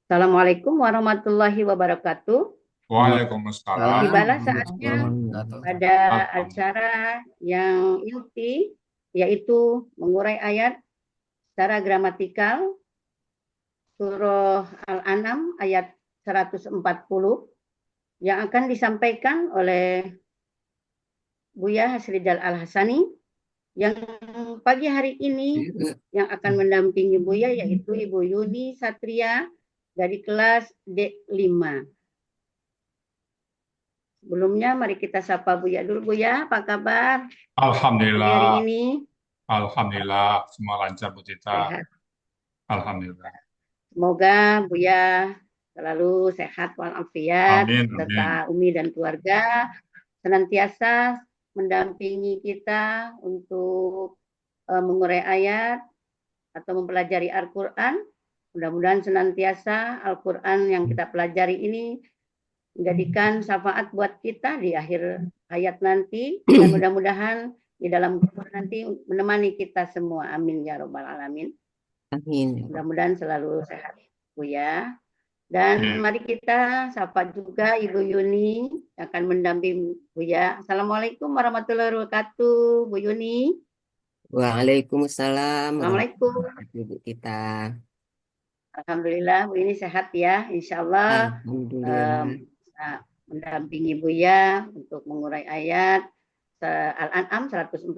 Assalamualaikum warahmatullahi wabarakatuh. Waalaikumsalam Tibalah saatnya warahmatullahi wabarakatuh. pada Alhamdulillah. acara yang inti, yaitu mengurai ayat secara gramatikal, surah Al-An'am ayat 140, yang akan disampaikan oleh Buya Hasridal Al-Hasani, yang pagi hari ini yang akan mendampingi Buya yaitu Ibu Yuni Satria dari kelas D5. Sebelumnya mari kita sapa Buya dulu. Buya, apa kabar pagi hari Alhamdulillah. ini? Alhamdulillah. Semua lancar Bu Tita. Sehat. Alhamdulillah. Semoga Buya selalu sehat walafiat, Amin. Amin. serta Umi dan keluarga senantiasa mendampingi kita untuk mengurai ayat atau mempelajari Al-Quran. Mudah-mudahan senantiasa Al-Quran yang kita pelajari ini menjadikan syafaat buat kita di akhir hayat nanti, dan mudah-mudahan di dalam kubur nanti menemani kita semua. Amin ya robbal alamin. Amin. Mudah-mudahan selalu sehat Bu ya. Dan mari kita sapa juga Ibu Yuni yang akan mendampingi Bu ya. Assalamualaikum warahmatullahi wabarakatuh, Bu Yuni. Waalaikumsalam Assalamualaikum. warahmatullahi wabarakatuh Bu Tita. Alhamdulillah Bu ini sehat ya. Insya Allah Alhamdulillah. bisa mendampingi Buya untuk mengurai ayat Al-An'am 140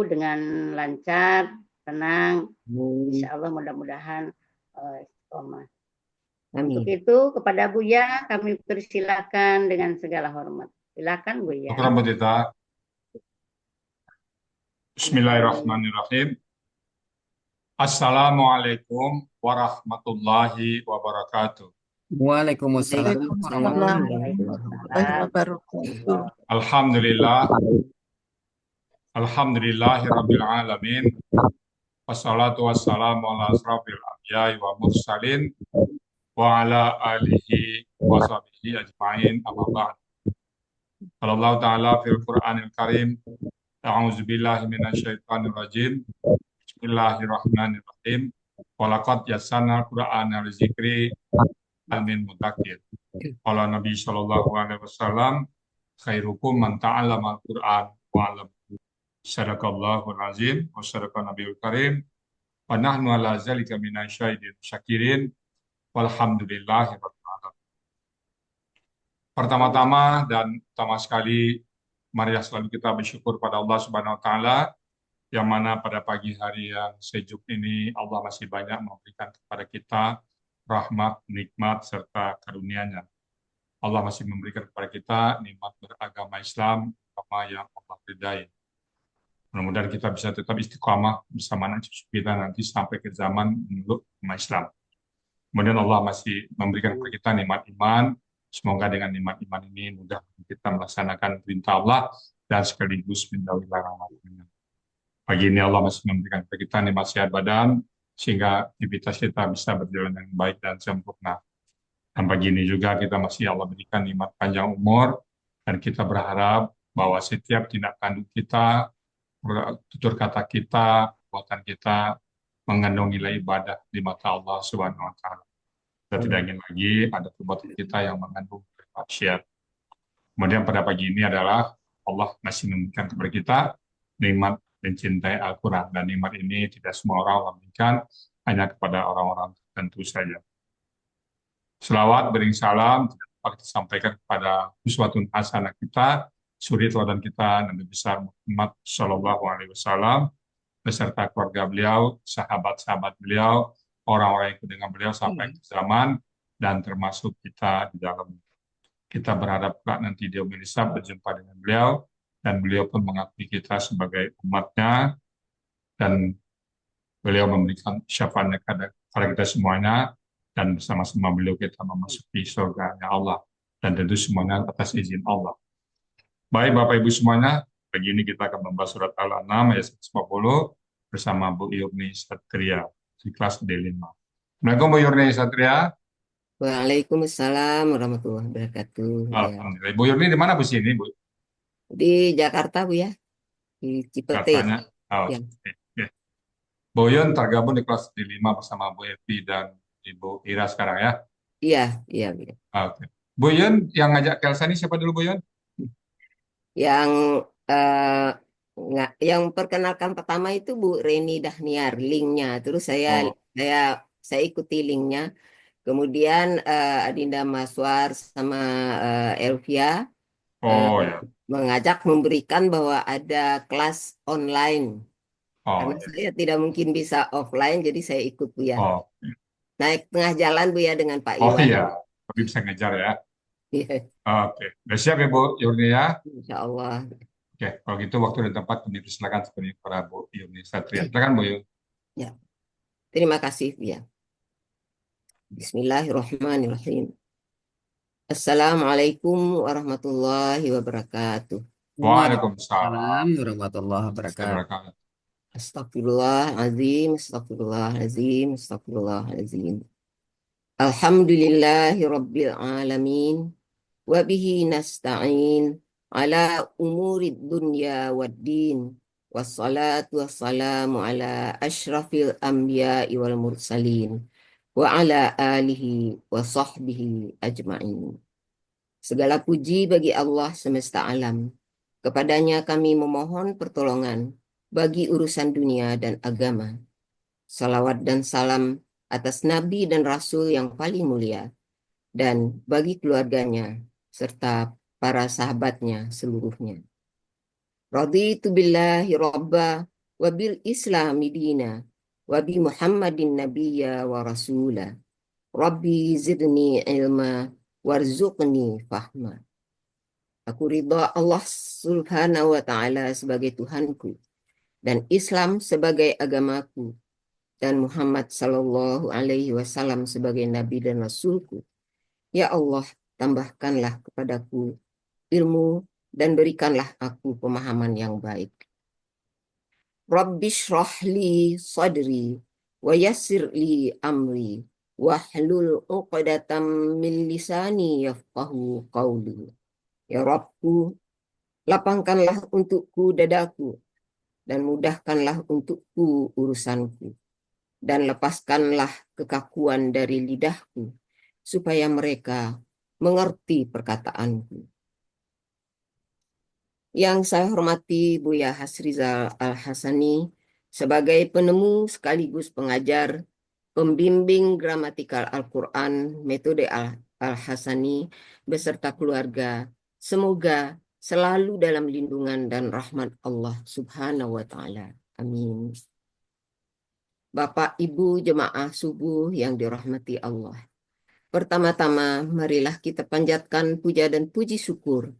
dengan lancar, tenang. Amin. Insya Allah mudah-mudahan istiqomah. Untuk Amin. itu kepada Buya kami persilakan dengan segala hormat. Silakan Syukran Buya. Bu Tita. Bismillahirrahmanirrahim. Assalamualaikum warahmatullahi wabarakatuh. Waalaikumsalam Waalaikumsalam warahmatullahi wabarakatuh. Alhamdulillah. Alhamdulillahi rabbil alamin. Wassalatu wassalamu ala asrafil anbiya'i wa mursalin wa ala alihi wa sahbihi ajma'in amma ba'd. Qala Allah Ta'ala fil Qur'anil Karim, a'udzu billahi minasyaitonir rajim. Bismillahirrahmanirrahim. Wa laqad yassarnal Qur'ana lidzikri hal min mudzakir. Qala Nabi sallallahu alaihi wasallam, khairukum man ta'allama al-Qur'an wa 'allama. Sadaqallahul azim wa sadaqa nabiyul karim. Wa nahnu ala zalika minasyahidin syakirin. Walhamdulillahi rabbil alamin. Pertama-tama dan utama sekali, marilah selalu kita bersyukur pada Allah Subhanahu wa taala, yang mana pada pagi hari yang sejuk ini Allah masih banyak memberikan kepada kita rahmat, nikmat serta karunia-Nya. Allah masih memberikan kepada kita nikmat beragama Islam, agama yang Allah ridai. Mudah-mudahan kita bisa tetap istiqamah bersama anak cucu kita nanti sampai ke zaman memeluk agama Islam. Kemudian Allah masih memberikan kepada kita nikmat iman. Semoga dengan nikmat iman ini mudah kita melaksanakan perintah Allah dan sekaligus menjauhi larangan-Nya. Pagi ini Allah masih memberikan kepada kita nikmat sehat badan, sehingga aktivitas kita bisa berjalan dengan baik dan sempurna. Dan pagi ini juga kita masih Allah berikan nikmat panjang umur, dan kita berharap bahwa setiap tindak tanduk kita, tutur kata kita, perbuatan kita mengandung nilai ibadah di mata Allah Subhanahu wa taala. Kita tidak ingin lagi ada perbuatan kita yang mengandung maksiat. Kemudian pada pagi ini adalah Allah masih memberikan kepada kita nikmat mencintai Al-Quran. Dan nikmat ini tidak semua orang memberikan, hanya kepada orang-orang tertentu saja. Selawat bering salam tidak dapat kita sampaikan kepada uswatun hasanah kita, suri teladan kita, Nabi besar Muhammad Shallallahu Alaihi Wasallam, beserta keluarga beliau, sahabat-sahabat beliau, orang-orang yang ikut dengan beliau sampai ke zaman, dan termasuk kita di dalam. Kita berharap nanti di yaumil hisab berjumpa dengan beliau, dan beliau pun mengakui kita sebagai umatnya, dan beliau memberikan syafaatnya kepada kita semuanya, dan bersama-sama beliau kita memasuki surga Allah, dan tentu semuanya atas izin Allah. Baik Bapak Ibu semuanya, pagi ini kita akan membahas surat Al-An'am ayat 150 bersama Bu Yurni Satria di kelas D5. Assalamualaikum Bu Yurni Satria. Waalaikumsalam warahmatullahi wabarakatuh. Ya. Alhamdulillah. Bu Yurni di mana Bu sini Bu? Di Jakarta Bu ya, di Cipete. Katanya. Oh, Ya. oke. Bu Yun tergabung di kelas D5 bersama Bu Evi dan Ibu Ira sekarang ya. Iya, iya, iya. Oke. Bu Yun, yang ngajak Kelsa ini siapa dulu Bu Yun? Yang eh, yang perkenalkan pertama itu Bu Reni Dahniar, linknya. Terus Oh, saya saya ikuti linknya. Kemudian Adinda Maswar sama Elvia eh, oh ya. mengajak memberikan bahwa ada kelas online. Oh Karena ya. saya tidak mungkin bisa offline, jadi saya ikut Bu ya. Oh, Naik tengah jalan Bu ya dengan Pak oh Iwan. iya. Tapi bisa ngejar ya. Iya, Oke. Udah siap ya Bu Yurni ya? Insya Allah. Oke. Kalau gitu waktu dan tempat kami persilakan seperti para Bu Yurni Satria. Silakan Bu Yun. Ya, terima kasih Bu ya. Bismillahirrahmanirrahim. Assalamualaikum warahmatullahi wabarakatuh. Waalaikumsalam. Waalaikumsalam warahmatullahi wabarakatuh. Wabarakatuh. Astagfirullahaladzim, astagfirullahaladzim, astagfirullahaladzim. Alhamdulillahi rabbil alamin. Wabihi nasta'in ala umuri dunya waddin. Wassalatu wassalamu ala ashrafil anbiya'i wal mursalin. Wa ala alihi wa sahbihi ajma'in. Segala puji bagi Allah semesta alam. Kepadanya kami memohon pertolongan bagi urusan dunia dan agama. Salawat dan salam atas Nabi dan Rasul yang paling mulia dan bagi keluarganya serta para sahabatnya seluruhnya. Raditu billahi robba wa bil islami dina wa bi Muhammadin nabiyya wa rasula. Rabbi zidni ilma warzuqni fahma. Aku ridha Allah Subhanahu wa taala sebagai Tuhanku dan Islam sebagai agamaku dan Muhammad sallallahu alaihi wasallam sebagai nabi dan rasulku. Ya Allah, tambahkanlah kepadaku ilmu dan berikanlah aku pemahaman yang baik. Rabbi shrah li sadri wa yassir li amri wahlul 'uqdatam min lisani yafqahu qawli. Ya Rabbku, lapangkanlah untukku dadaku dan mudahkanlah untukku urusanku dan lepaskanlah kekakuan dari lidahku supaya mereka mengerti perkataanku. Yang saya hormati Buya Hasrizal Al-Hasani sebagai penemu sekaligus pengajar, pembimbing gramatikal Al-Quran, metode Al-Hasani beserta keluarga, semoga selalu dalam lindungan dan rahmat Allah Subhanahu wa Ta'ala. Amin. Bapak, Ibu, jemaah subuh yang dirahmati Allah. Pertama-tama, marilah kita panjatkan puja dan puji syukur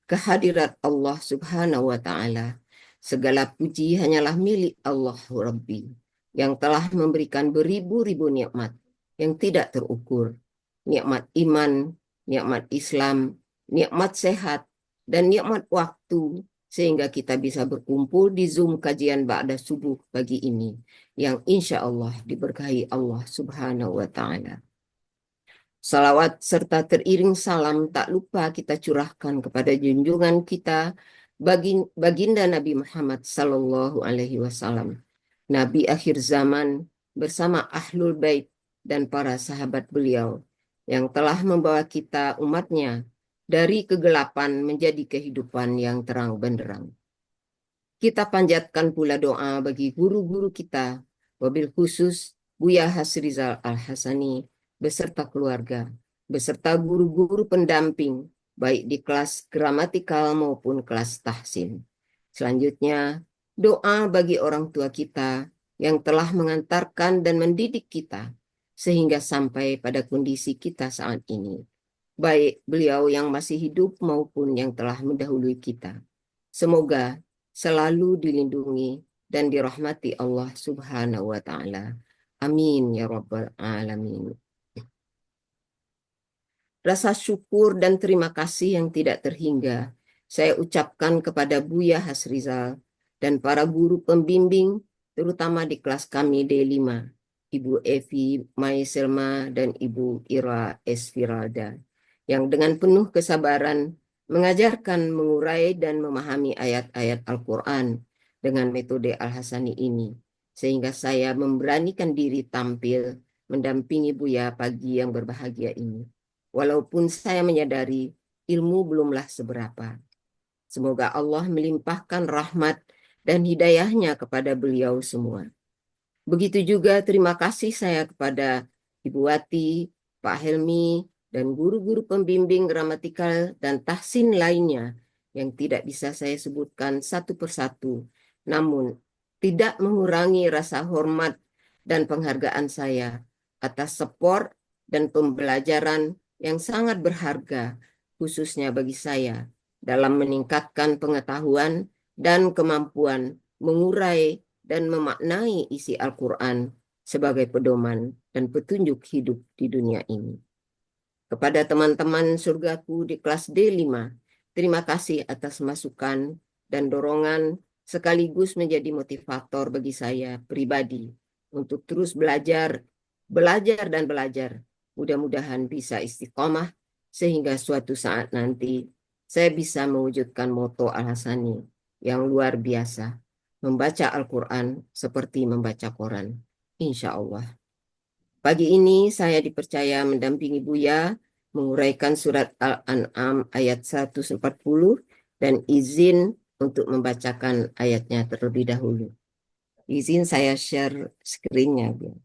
kehadirat Allah Subhanahu wa Ta'ala. Segala puji hanyalah milik Allah Rabbi yang telah memberikan beribu-ribu nikmat yang tidak terukur. Nikmat iman, nikmat Islam, nikmat sehat, dan nikmat waktu sehingga kita bisa berkumpul di Zoom kajian Ba'da Subuh pagi ini yang insya Allah diberkahi Allah Subhanahu wa Ta'ala. Salawat serta teriring salam tak lupa kita curahkan kepada junjungan kita baginda Nabi Muhammad sallallahu alaihi wasallam, Nabi akhir zaman bersama ahlul bait dan para sahabat beliau yang telah membawa kita umatnya dari kegelapan menjadi kehidupan yang terang benderang. Kita panjatkan pula doa bagi guru-guru kita, wabil khusus Buya Hasrizal Al-Hasani beserta keluarga, beserta guru-guru pendamping, baik di kelas gramatikal maupun kelas tahsin. Selanjutnya, doa bagi orang tua kita yang telah mengantarkan dan mendidik kita sehingga sampai pada kondisi kita saat ini, baik beliau yang masih hidup maupun yang telah mendahului kita. Semoga selalu dilindungi dan dirahmati Allah Subhanahu wa Ta'ala. Amin ya Rabbal Alamin. Rasa syukur dan terima kasih yang tidak terhingga saya ucapkan kepada Buya Hasrizal dan para guru pembimbing, terutama di kelas kami D5, Ibu Evi Mai Selma dan Ibu Ira Esfiralda, yang dengan penuh kesabaran mengajarkan, mengurai, dan memahami ayat-ayat Al-Quran dengan metode Al-Hasani ini, sehingga saya memberanikan diri tampil mendampingi Buya pagi yang berbahagia ini. Walaupun saya menyadari ilmu belumlah seberapa. Semoga Allah melimpahkan rahmat dan hidayahnya kepada beliau semua. Begitu juga terima kasih saya kepada Ibu Wati, Pak Helmi, dan guru-guru pembimbing gramatikal dan tahsin lainnya yang tidak bisa saya sebutkan satu persatu, namun tidak mengurangi rasa hormat dan penghargaan saya atas support dan pembelajaran yang sangat berharga, khususnya bagi saya, dalam meningkatkan pengetahuan dan kemampuan mengurai dan memaknai isi Al-Quran sebagai pedoman dan petunjuk hidup di dunia ini. Kepada teman-teman surgaku di kelas D5, terima kasih atas masukan dan dorongan sekaligus menjadi motivator bagi saya pribadi untuk terus belajar dan belajar. Mudah-mudahan bisa istiqomah sehingga suatu saat nanti saya bisa mewujudkan moto Al-Hasani yang luar biasa. Membaca Al-Quran seperti membaca Quran. Insya Allah. Pagi ini saya dipercaya mendampingi Buya menguraikan surat Al-An'am ayat 140 dan izin untuk membacakan ayatnya terlebih dahulu. Izin saya share screen-nya, Bu.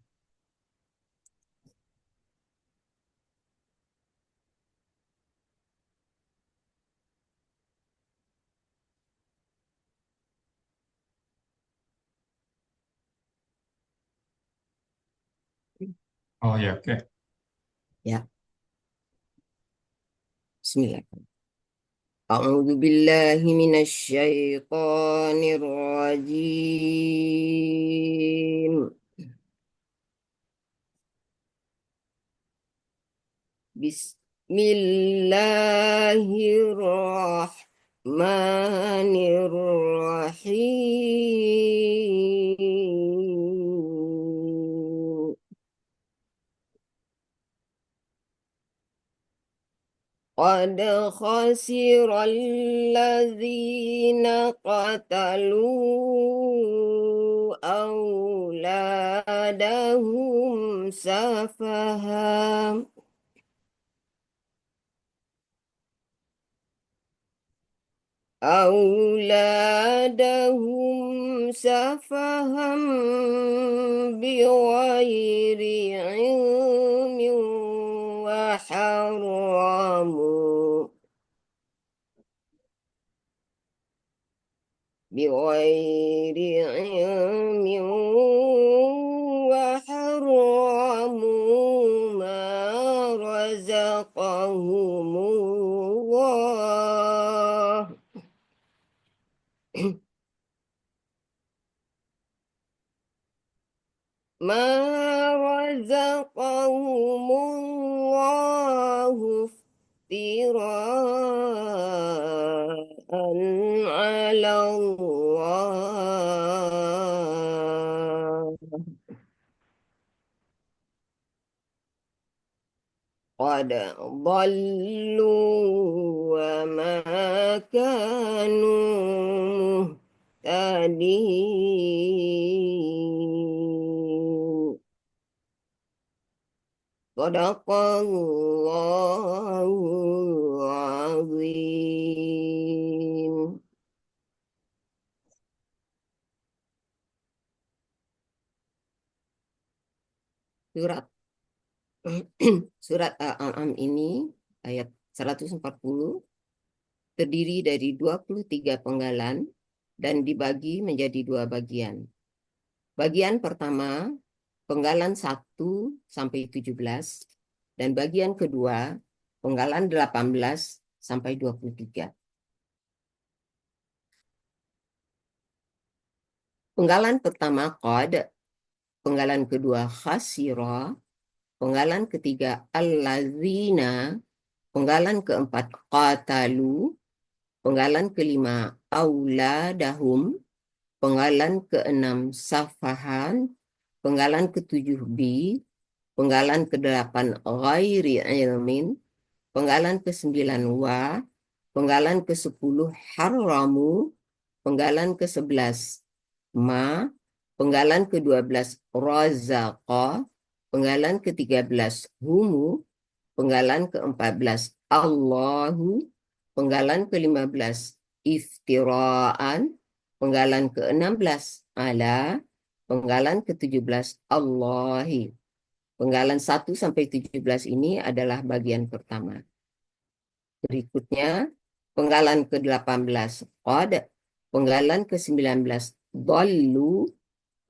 Oh ya, oke. Ya. Bismillah. A'udzu billahi minasy syaithanir rajim. Bismillahirrahmanirrahim. قد خسر الذين قتلوا أولادهم سفها بغير علم وحرموا ما رزقهم الله افتراء على الله قد ضلوا وما كانوا مهتدين Sadaqallahul azim. Surat Al-An'am ini ayat 140 terdiri dari 23 penggalan dan dibagi menjadi 2 bagian. Bagian pertama penggalan 1 sampai 17 dan bagian kedua penggalan 18 sampai 23. Penggalan pertama qad, penggalan kedua khasira, penggalan ketiga allazina, penggalan keempat qatalu, penggalan kelima auladahum, penggalan keenam safahan, penggalan ketujuh bi, penggalan kedelapan ghairi ilmin, penggalan ke-9 wa, penggalan ke-10 haramu, penggalan ke-11 ma, penggalan ke-12 razaqa, penggalan ke-13 humu, penggalan ke-14 Allahu, penggalan ke-15 iftiraan, penggalan ke-16 ala, penggalan ke-17 Allahi. Penggalan 1 sampai 17 ini adalah bagian pertama. Berikutnya, penggalan ke-18 qad, penggalan ke-19 dallu,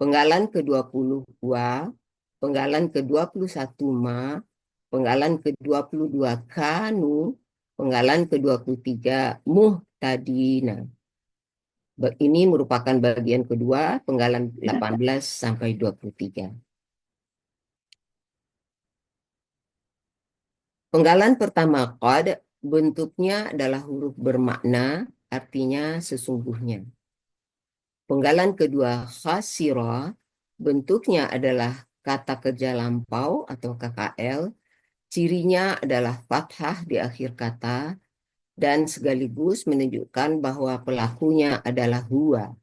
penggalan ke-20 wa, penggalan ke-21 ma, penggalan ke-22 kanu, penggalan ke-23 muhtadina. Ini merupakan bagian kedua, penggalan 18 sampai 23. Penggalan pertama qad, bentuknya adalah huruf bermakna, artinya sesungguhnya. Penggalan kedua khasira, bentuknya adalah kata kerja lampau atau KKL, cirinya adalah fathah di akhir kata, dan sekaligus menunjukkan bahwa pelakunya adalah huwa.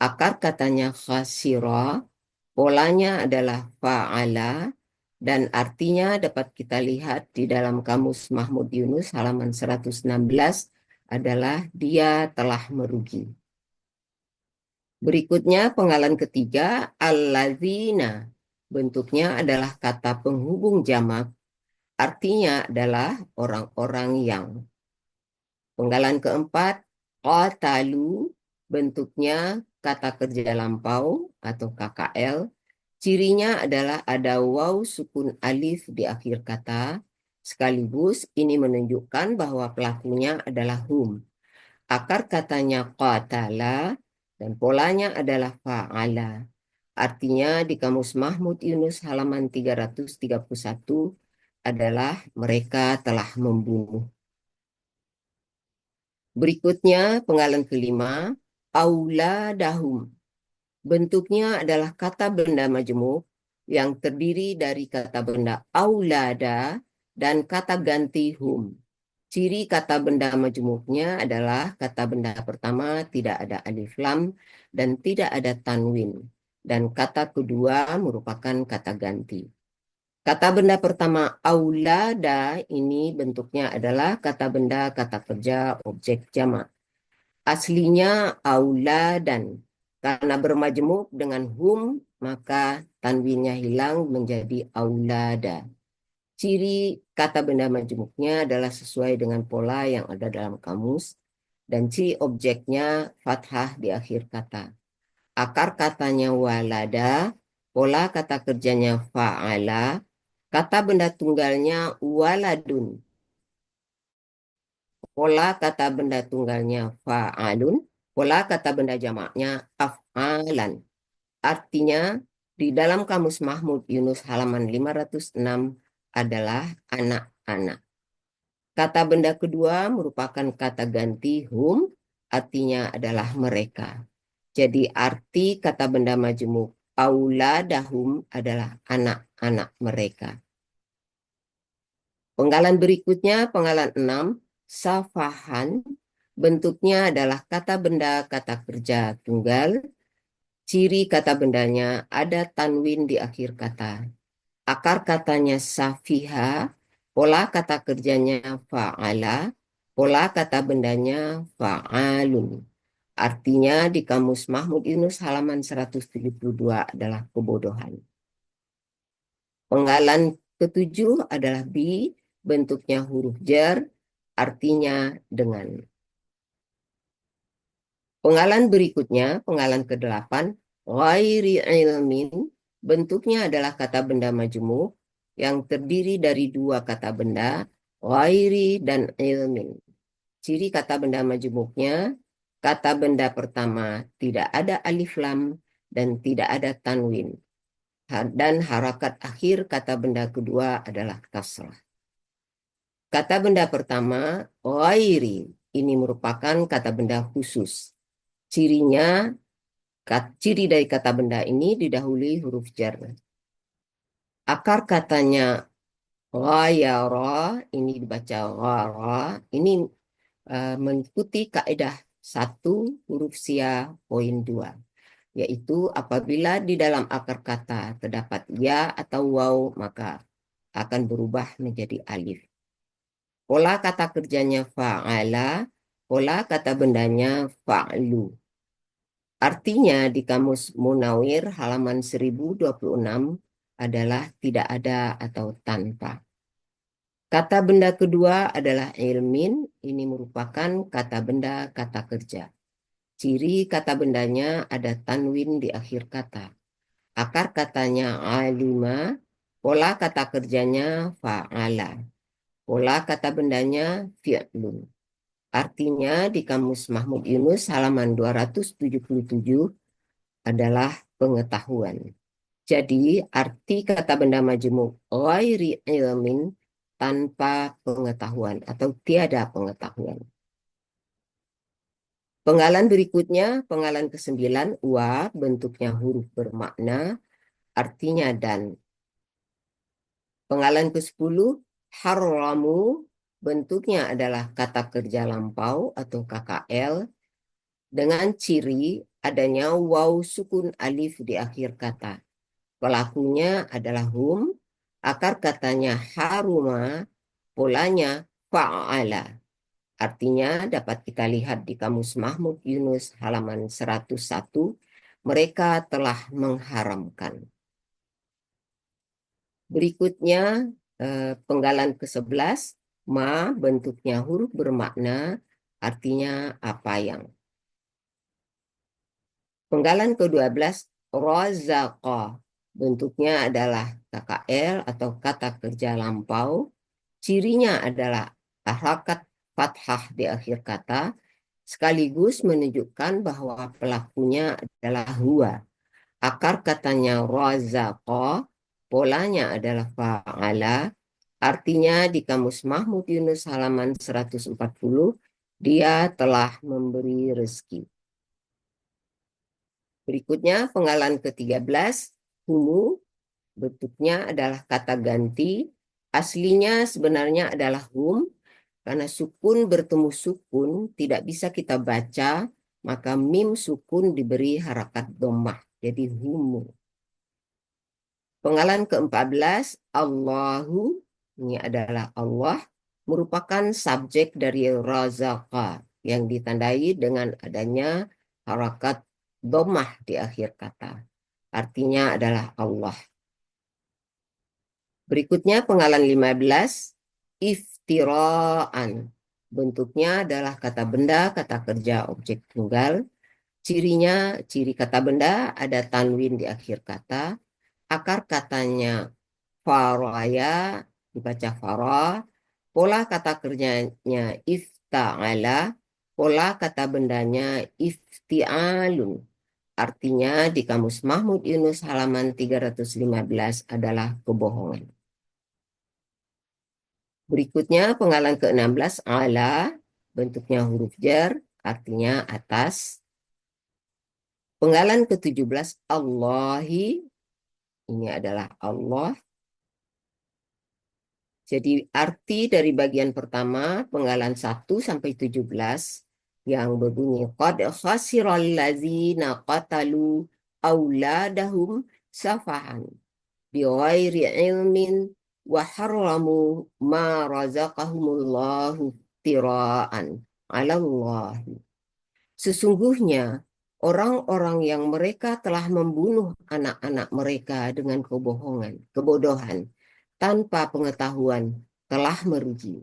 Akar katanya khasira, polanya adalah fa'ala, dan artinya dapat kita lihat di dalam Kamus Mahmud Yunus halaman 116 adalah dia telah merugi. Berikutnya penggalan ketiga alladzina, bentuknya adalah kata penghubung jamak, artinya adalah orang-orang yang. Penggalan keempat qatalu, bentuknya kata kerja lampau atau KKL, cirinya adalah ada waw sukun alif di akhir kata, sekaligus ini menunjukkan bahwa pelakunya adalah hum. Akar katanya qatala dan polanya adalah fa'ala. Artinya di Kamus Mahmud Yunus halaman 331 adalah mereka telah membunuh. Berikutnya penggalan kelima auladahum. Bentuknya adalah kata benda majmuk yang terdiri dari kata benda aulada dan kata ganti hum. Ciri kata benda majmuknya adalah kata benda pertama tidak ada alif lam dan tidak ada tanwin. Dan kata kedua merupakan kata ganti. Kata benda pertama aulada ini bentuknya adalah kata benda kata kerja objek jamak. Aslinya auladan. Karena bermajmuk dengan hum, maka tanwinnya hilang menjadi aulada. Ciri kata benda majmuknya adalah sesuai dengan pola yang ada dalam kamus, dan ciri objeknya fathah di akhir kata. Akar katanya walada, pola kata kerjanya fa'ala, kata benda tunggalnya waladun. Pola kata benda tunggalnya fa'alun, pola kata benda jamaknya af'alan. Artinya, di dalam Kamus Mahmud Yunus halaman 506 adalah anak-anak. Kata benda kedua merupakan kata ganti hum, artinya adalah mereka. Jadi arti kata benda majmuk auladahum adalah anak-anak mereka. Penggalan berikutnya, penggalan 6, safahan, bentuknya adalah kata benda kata kerja tunggal. Ciri kata bendanya ada tanwin di akhir kata. Akar katanya safiha, pola kata kerjanya fa'ala, pola kata bendanya fa'alun. Artinya di Kamus Mahmud Yunus halaman 172 adalah kebodohan. Penggalan ketujuh adalah bi, bentuknya huruf jar, artinya dengan. Penggalan berikutnya, penggalan ke-8, ghairi ilmin, bentuknya adalah kata benda majmuk yang terdiri dari dua kata benda, ghairi dan ilmin. Ciri kata benda majmuknya, kata benda pertama tidak ada alif lam dan tidak ada tanwin. Dan harakat akhir kata benda kedua adalah kasrah. Kata benda pertama, ghairi, ini merupakan kata benda khusus. Cirinya, ciri dari kata benda ini didahului huruf jar. Akar katanya ghayara, ini dibaca ghara, ini mengikuti kaidah 1 huruf sia poin 2, yaitu apabila di dalam akar kata terdapat ya atau waw, maka akan berubah menjadi alif. Pola kata kerjanya fa'ala, pola kata bendanya fa'lu. Artinya di Kamus Munawir halaman 1026 adalah tidak ada atau tanpa. Kata benda kedua adalah ilmin, ini merupakan kata benda kata kerja. Ciri kata bendanya ada tanwin di akhir kata. Akar katanya alima, pola kata kerjanya fa'ala. Pola kata bendanya fi'lun. Artinya di Kamus Mahmud Yunus halaman 277 adalah pengetahuan. Jadi arti kata benda majmuk ghairi ilmin tanpa pengetahuan atau tiada pengetahuan. Penggalan berikutnya, penggalan ke-9, wa, bentuknya huruf bermakna, artinya dan. Penggalan ke-10, haramu, bentuknya adalah kata kerja lampau atau KKL, dengan ciri adanya waw sukun alif di akhir kata. Pelakunya adalah hum, akar katanya haruma, polanya fa'ala. Artinya dapat kita lihat di Kamus Mahmud Yunus halaman 101, mereka telah mengharamkan. Berikutnya penggalan ke-11, ma, bentuknya huruf bermakna, artinya apa yang. Penggalan ke-12, razaqa, bentuknya adalah KKL atau kata kerja lampau. Cirinya adalah harakat fathah di akhir kata, sekaligus menunjukkan bahwa pelakunya adalah huwa. Akar katanya razaqa, polanya adalah fa'ala, artinya di Kamus Mahmud Yunus halaman 140, dia telah memberi rezeki. Berikutnya penggalan ke-13, humu, bentuknya adalah kata ganti. Aslinya sebenarnya adalah hum, karena sukun bertemu sukun tidak bisa kita baca, maka mim sukun diberi harakat dhammah, jadi humu. Penggalan ke-14, Allahu, ini adalah Allah, merupakan subjek dari razaqa yang ditandai dengan adanya harakat dhammah di akhir kata. Artinya adalah Allah. Berikutnya penggalan 15, iftiraan. Bentuknya adalah kata benda, kata kerja, objek tunggal. Cirinya, ciri kata benda ada tanwin di akhir kata. Akar katanya faraya, dibaca fara. Pola kata kerjanya ifta'ala. Pola kata bendanya ifti'alun. Artinya di Kamus Mahmud Yunus halaman 315 adalah kebohongan. Berikutnya penggalan ke-16, ala, bentuknya huruf jar, artinya atas. Penggalan ke-17, Allahi, ini adalah Allah. Jadi arti dari bagian pertama, penggalan 1 sampai 17, yang berbunyi, qad khasiral ladzina qatalu auladahum safahan bighairi ilmin wa harramu ma razaqahumullahu tiraan 'alallahi. Sesungguhnya orang-orang yang mereka telah membunuh anak-anak mereka dengan kebodohan, tanpa pengetahuan telah merugi.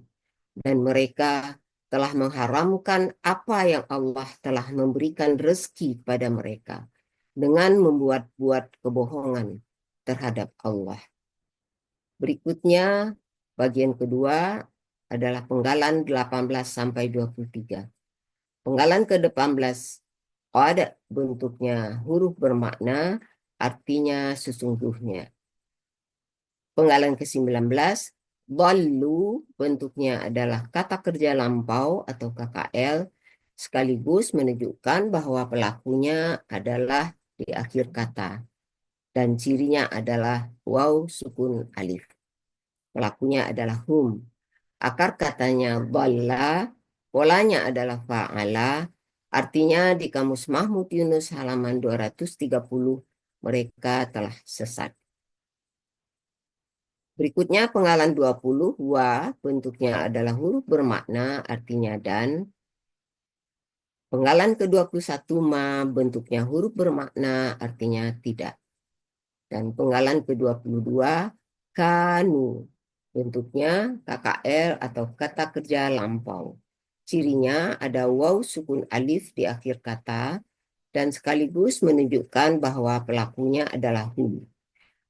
Dan mereka telah mengharamkan apa yang Allah telah memberikan rezeki pada mereka dengan membuat-buat kebohongan terhadap Allah. Berikutnya, bagian kedua adalah penggalan 18 sampai 23. Penggalan ke-18, ada bentuknya huruf bermakna, artinya sesungguhnya. Penggalan ke-19, dhallu, bentuknya adalah kata kerja lampau atau KKL, sekaligus menunjukkan bahwa pelakunya adalah di akhir kata. Dan cirinya adalah waw sukun alif. Pelakunya adalah hum. Akar katanya dhalla, polanya adalah fa'ala, Artinya di Kamus Mahmud Yunus halaman 230, mereka telah sesat. Berikutnya penggalan 20, wa bentuknya adalah huruf bermakna, artinya dan. Penggalan ke-21, ma bentuknya huruf bermakna, artinya tidak. Dan penggalan ke-22, kanu bentuknya KKL atau kata kerja lampau. Cirinya ada waw sukun alif di akhir kata dan sekaligus menunjukkan bahwa pelakunya adalah hum.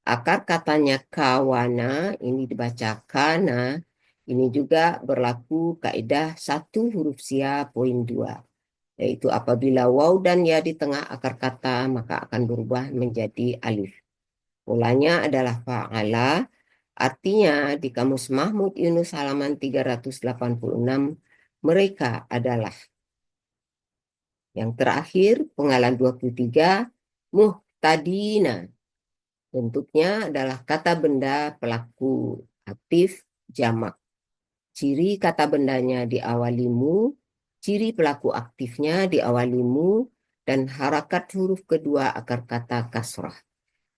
Akar katanya kawana, ini dibaca kana, ini juga berlaku kaidah 1 huruf sia poin 2. Yaitu apabila waw dan ya di tengah akar kata, maka akan berubah menjadi alif. Polanya adalah fa'ala, artinya di Kamus Mahmud Yunus halaman 386, mereka adalah. Yang terakhir, penggalan 23, muhtadina. Bentuknya adalah kata benda pelaku aktif jamak. Ciri kata bendanya diawali mu, ciri pelaku aktifnya diawali mu, dan harakat huruf kedua akar kata kasrah.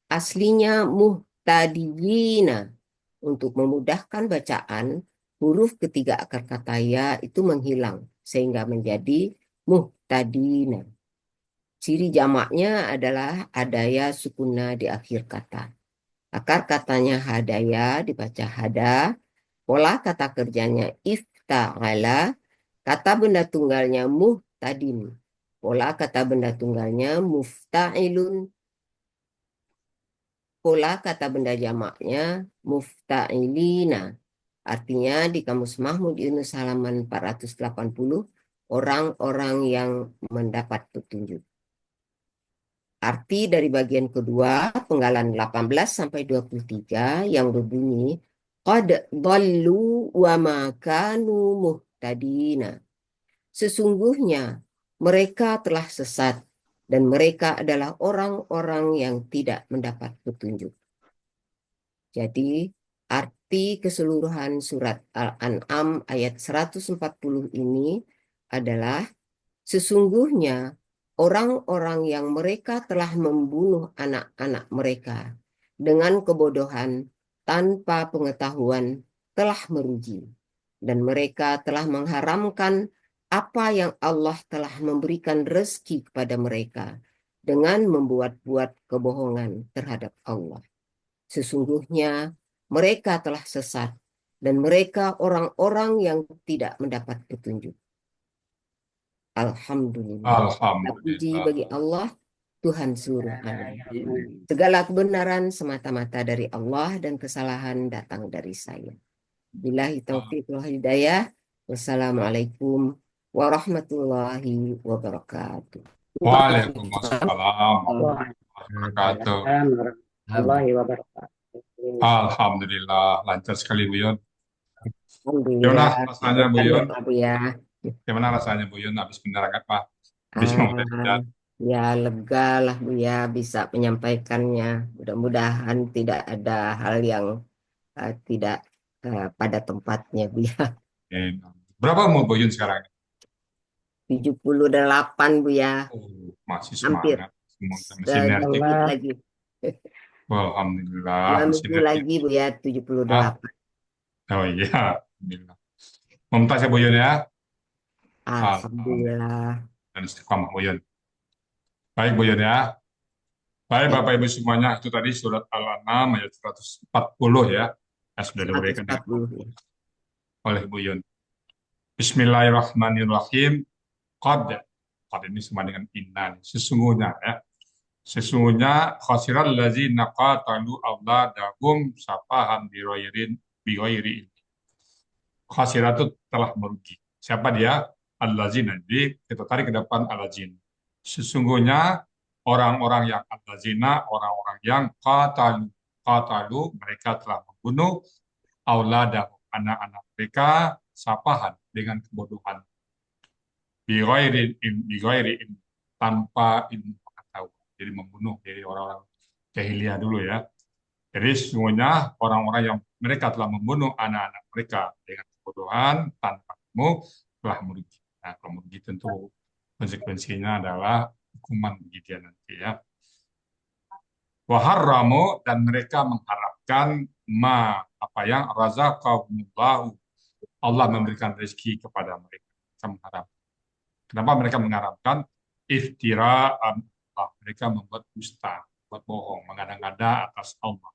Aslinya muhtadiyina. Untuk memudahkan bacaan, huruf ketiga akar kata ya itu menghilang, sehingga menjadi muhtadina. Ciri jamaknya adalah adaya sukuna di akhir kata. Akar katanya hadaya dibaca hada. Pola kata kerjanya ifta'ala, kata benda tunggalnya muhtadin. Pola kata benda tunggalnya mufta'ilun. Pola kata benda jamaknya mufta'ilina. Artinya di Kamus Mahmud Yunus halaman 480, orang-orang yang mendapat petunjuk. Arti dari bagian kedua, penggalan 18 sampai 23 yang berbunyi qad dhallu wa ma kanu muhtadina. Sesungguhnya mereka telah sesat dan mereka adalah orang-orang yang tidak mendapat petunjuk. Jadi arti keseluruhan surat Al-An'am ayat 140 ini adalah sesungguhnya orang-orang yang mereka telah membunuh anak-anak mereka dengan kebodohan tanpa pengetahuan telah merugi. Dan mereka telah mengharamkan apa yang Allah telah memberikan rezeki kepada mereka dengan membuat-buat kebohongan terhadap Allah. Sesungguhnya mereka telah sesat dan mereka orang-orang yang tidak mendapat petunjuk. Alhamdulillah. Puji Alhamdulillah. bagi Allah, Tuhan seluruh alam. Segala kebenaran semata-mata dari Allah dan kesalahan datang dari saya. Billahi taufiq wal hidayah. Wassalamualaikum warahmatullahi wabarakatuh. Waalaikumsalam warahmatullahi wabarakatuh. Warahmatullahi wabarakatuh. Alhamdulillah, lancar sekali Bu Yun. Alhamdulillah. Gimana rasanya Bu Yun? Bu ya. Gimana rasanya Bu Yun habis menerangkan Pak? Habis memberikan. Ya lega lah Bu ya bisa menyampaikannya. Mudah-mudahan tidak ada hal yang tidak pada tempatnya Bu ya. Berapa umur Bu Yun sekarang? 78 Bu ya. Oh, masih Hampir. semangat. Mesin energi. Sedikit lagi. Alhamdulillah. 2 minggu lagi Bu ya 78. Oh iya. Alhamdulillah. Mumtaz ya Bu Yun ya. Alhamdulillah. Dan istiqomah Bu Yun. Baik Bu Yun ya. Baik Bapak Ibu semuanya, itu tadi surat Al-An'am ayat 140 ya. Yang sudah diberikan 140. oleh Bu Yun. Bismillahirrahmanirrahim. Qad ini sama dengan inna. Sesungguhnya ya. Sesungguhnya khasiral ladzina qatalu auladahum safahan bighairi ilmi. Khasirat itu telah merugi. Siapa dia? Alladzina. Jadi kita tarik ke depan alladzina. Sesungguhnya orang-orang yang alladzina, orang-orang yang qatalu, mereka telah membunuh auladahum, anak-anak mereka safahan dengan kebodohan. Bighairi ilmi, tanpa ilmu pengetahuan. Jadi membunuh dari orang-orang jahiliyah dulu ya. Jadi sesungguhnya orang-orang yang mereka telah membunuh anak-anak mereka dengan kebodohan tanpa ilmu telah merugi. Nah, kalau merugi tentu Konsekuensinya adalah hukuman bagi dia nanti ya. Waharramu, dan mereka mengharapkan apa yang razaqahumullahu, Allah memberikan rezeki kepada mereka. Mereka mengharapkan. Kenapa mereka mengharapkan? Iftira'an Allah. Mereka membuat dusta, membuat bohong, mengada-ngada atas Allah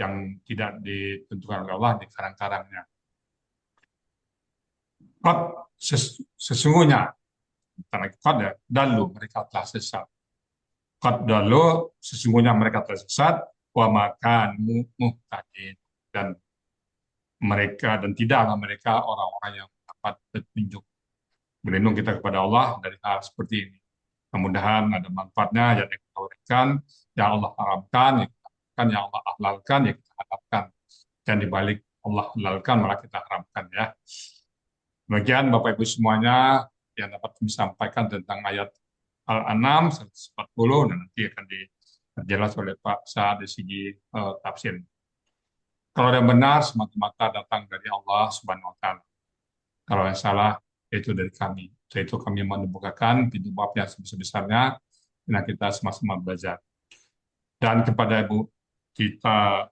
yang tidak ditentukan oleh Allah di karang-karangnya. Sesungguhnya, dalu, mereka telah sesat. Qad dalu, sesungguhnya mereka telah sesat, wa makanu muhtadin, dan tidaklah mereka orang-orang yang dapat petunjuk. Berlindung kita kepada Allah dari hal seperti ini. Mudah-mudahan ada manfaatnya yang kita berikan, yang Allah haramkan, yang kita haramkan, yang Allah halalkan, yang kita harapkan. Dan dibalik Allah halalkan, malah kita haramkan ya. Demikian Bapak Ibu semuanya yang dapat kami sampaikan tentang ayat Al-An'am 140, dan nanti akan dijelas oleh Pak Sa'ad dari segi tafsir. Kalau yang benar semata-mata datang dari Allah Subhanahu wa Ta'ala. Kalau yang salah itu dari kami. Setelah itu kami membukakan pintu maaf yang sebesar-besarnya, dan kita sama-sama belajar. Dan kepada Ibu kita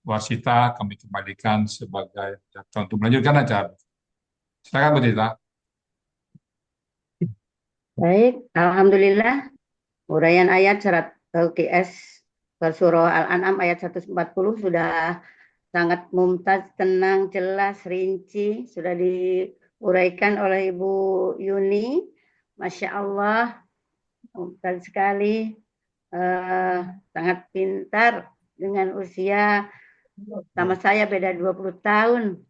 Warsita kami kembalikan sebagai untuk melanjutkan acara. Silakan Bu Tita. Baik, alhamdulillah. Uraian ayat surat LQS surah Al-An'am ayat 140 sudah sangat mumtaz, tenang, jelas, rinci, sudah diuraikan oleh Ibu Yuni. Masya Allah, mumtaz sekali, sangat pintar dengan usia sama saya beda 20 tahun.